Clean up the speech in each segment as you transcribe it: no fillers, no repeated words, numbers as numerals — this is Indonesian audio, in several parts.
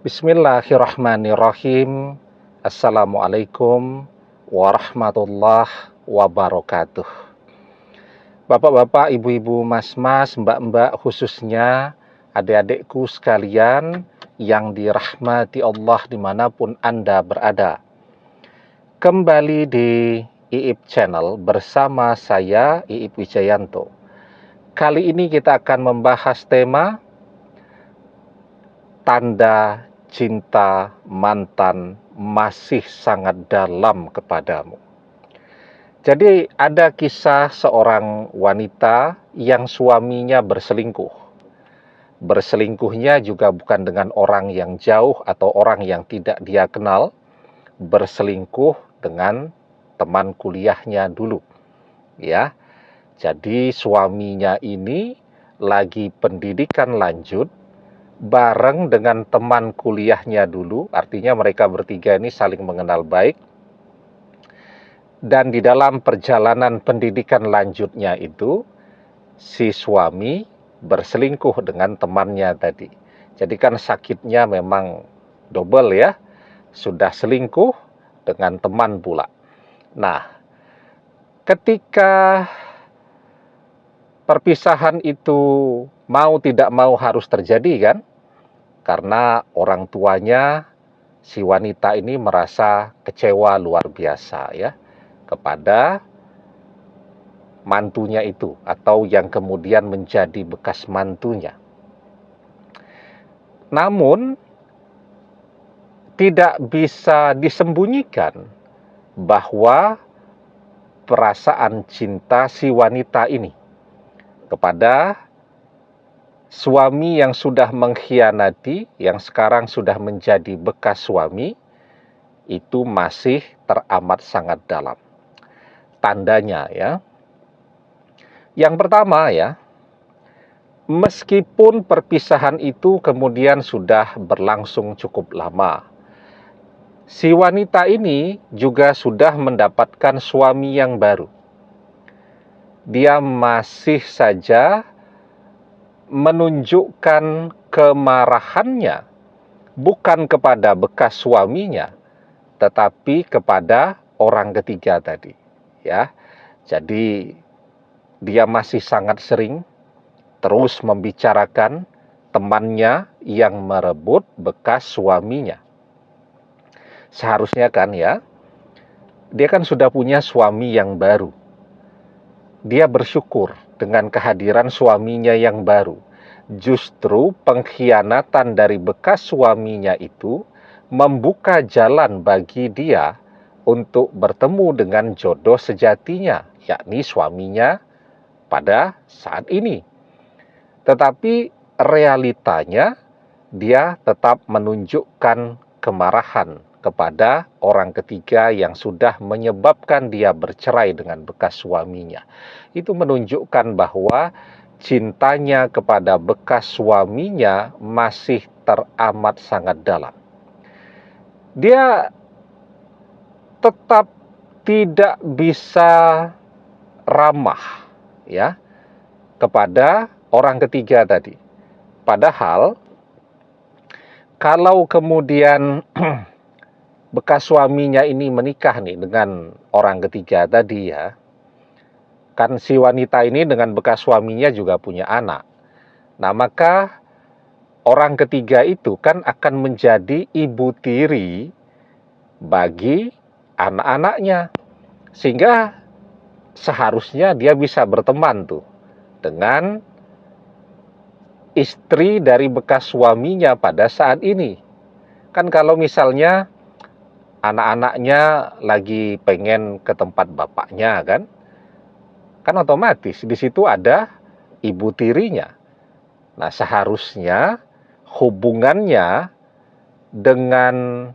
Bismillahirrahmanirrahim. Assalamualaikum warahmatullahi wabarakatuh. Bapak-bapak, ibu-ibu, mas-mas, mbak-mbak, khususnya adik-adikku sekalian yang dirahmati Allah dimanapun Anda berada. Kembali di IIP Channel bersama saya, IIP Wijayanto. Kali ini kita akan membahas tema tanda cinta mantan masih sangat dalam kepadamu. Jadi ada kisah seorang wanita yang suaminya berselingkuh. Berselingkuhnya juga bukan dengan orang yang jauh atau orang yang tidak dia kenal. Berselingkuh dengan teman kuliahnya dulu. Ya. Jadi suaminya ini lagi pendidikan lanjut bareng dengan teman kuliahnya dulu, artinya mereka bertiga ini saling mengenal baik. Dan di dalam perjalanan pendidikan lanjutnya itu, si suami berselingkuh dengan temannya tadi. Jadi kan sakitnya memang double ya, sudah selingkuh dengan teman pula. Nah, ketika perpisahan itu mau tidak mau harus terjadi kan, karena orang tuanya si wanita ini merasa kecewa luar biasa ya kepada mantunya itu atau yang kemudian menjadi bekas mantunya. Namun tidak bisa disembunyikan bahwa perasaan cinta si wanita ini kepada suami yang sudah mengkhianati, yang sekarang sudah menjadi bekas suami, itu masih teramat sangat dalam. Tandanya ya. Yang pertama ya, meskipun perpisahan itu kemudian sudah berlangsung cukup lama, si wanita ini juga sudah mendapatkan suami yang baru. Dia masih saja menunjukkan kemarahannya bukan kepada bekas suaminya, tetapi kepada orang ketiga tadi. Ya, jadi dia masih sangat sering terus membicarakan temannya yang merebut bekas suaminya. Seharusnya kan ya, dia kan sudah punya suami yang baru. Dia bersyukur dengan kehadiran suaminya yang baru. Justru pengkhianatan dari bekas suaminya itu membuka jalan bagi dia untuk bertemu dengan jodoh sejatinya, yakni suaminya pada saat ini. Tetapi realitanya dia tetap menunjukkan kemarahan kepada orang ketiga yang sudah menyebabkan dia bercerai dengan bekas suaminya. Itu menunjukkan bahwa cintanya kepada bekas suaminya masih teramat sangat dalam. Dia tetap tidak bisa ramah ya kepada orang ketiga tadi. Padahal kalau kemudian bekas suaminya ini menikah nih dengan orang ketiga tadi ya, kan si wanita ini dengan bekas suaminya juga punya anak. Nah, maka orang ketiga itu kan akan menjadi ibu tiri bagi anak-anaknya. Sehingga seharusnya dia bisa berteman tuh dengan istri dari bekas suaminya pada saat ini. Kan kalau misalnya anak-anaknya lagi pengen ke tempat bapaknya kan otomatis di situ ada ibu tirinya. Nah, seharusnya hubungannya dengan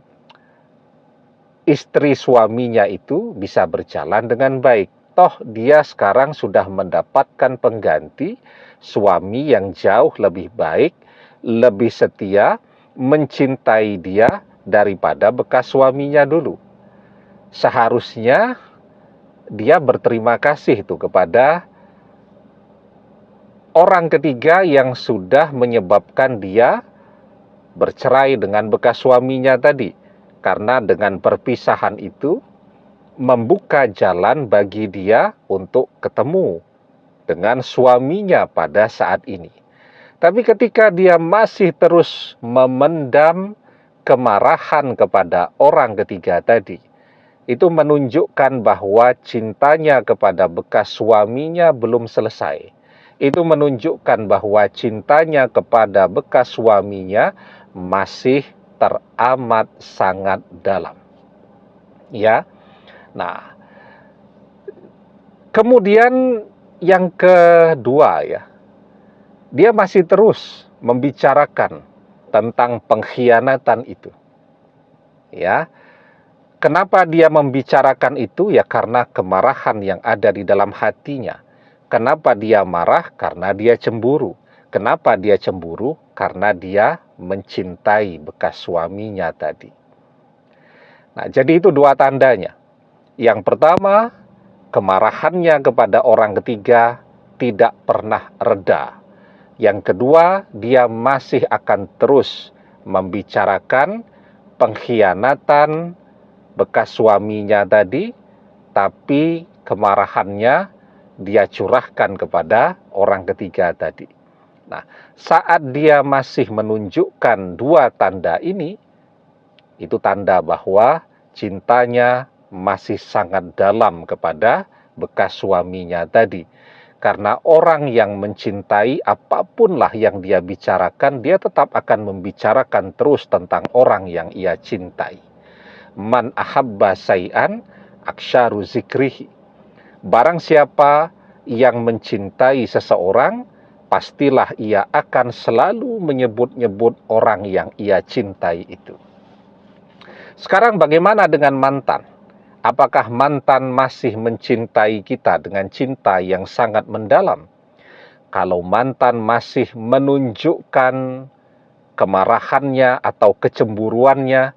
istri suaminya itu bisa berjalan dengan baik. Toh dia sekarang sudah mendapatkan pengganti suami yang jauh lebih baik, lebih setia, mencintai dia daripada bekas suaminya dulu. Seharusnya dia berterima kasih tuh kepada orang ketiga yang sudah menyebabkan dia bercerai dengan bekas suaminya tadi. Karena dengan perpisahan itu membuka jalan bagi dia untuk ketemu dengan suaminya pada saat ini. Tapi ketika dia masih terus memendam kemarahan kepada orang ketiga tadi, itu menunjukkan bahwa cintanya kepada bekas suaminya belum selesai. Itu menunjukkan bahwa cintanya kepada bekas suaminya masih teramat sangat dalam. Ya. Nah, kemudian yang kedua ya, dia masih terus membicarakan tentang pengkhianatan itu. Ya. Kenapa dia membicarakan itu? Ya karena kemarahan yang ada di dalam hatinya. Kenapa dia marah? Karena dia cemburu. Kenapa dia cemburu? Karena dia mencintai bekas suaminya tadi. Nah, jadi itu dua tandanya. Yang pertama, kemarahannya kepada orang ketiga tidak pernah reda. Yang kedua, dia masih akan terus membicarakan pengkhianatan bekas suaminya tadi, tapi kemarahannya dia curahkan kepada orang ketiga tadi. Nah, saat dia masih menunjukkan dua tanda ini, itu tanda bahwa cintanya masih sangat dalam kepada bekas suaminya tadi. Karena orang yang mencintai apapunlah yang dia bicarakan, dia tetap akan membicarakan terus tentang orang yang ia cintai. Man ahabba say'an aksyaru zikrihi. Barang siapa yang mencintai seseorang, pastilah ia akan selalu menyebut-nyebut orang yang ia cintai itu. Sekarang bagaimana dengan mantan? Apakah mantan masih mencintai kita dengan cinta yang sangat mendalam? Kalau mantan masih menunjukkan kemarahannya atau kecemburuannya,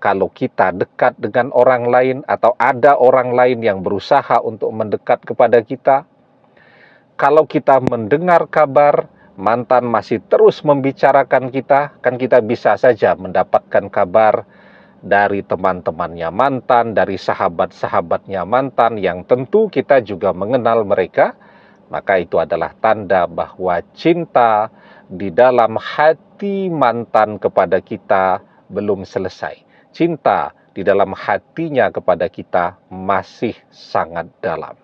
kalau kita dekat dengan orang lain atau ada orang lain yang berusaha untuk mendekat kepada kita, kalau kita mendengar kabar mantan masih terus membicarakan kita, kan kita bisa saja mendapatkan kabar dari teman-temannya mantan, dari sahabat-sahabatnya mantan yang tentu kita juga mengenal mereka, maka itu adalah tanda bahwa cinta di dalam hati mantan kepada kita belum selesai. Cinta di dalam hatinya kepada kita masih sangat dalam.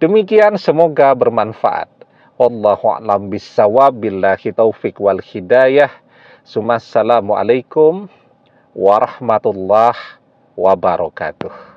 Demikian, semoga bermanfaat. Wallahu a'lam bissawab, billahi taufik wal hidayah. Assalamualaikum warahmatullahi wabarakatuh.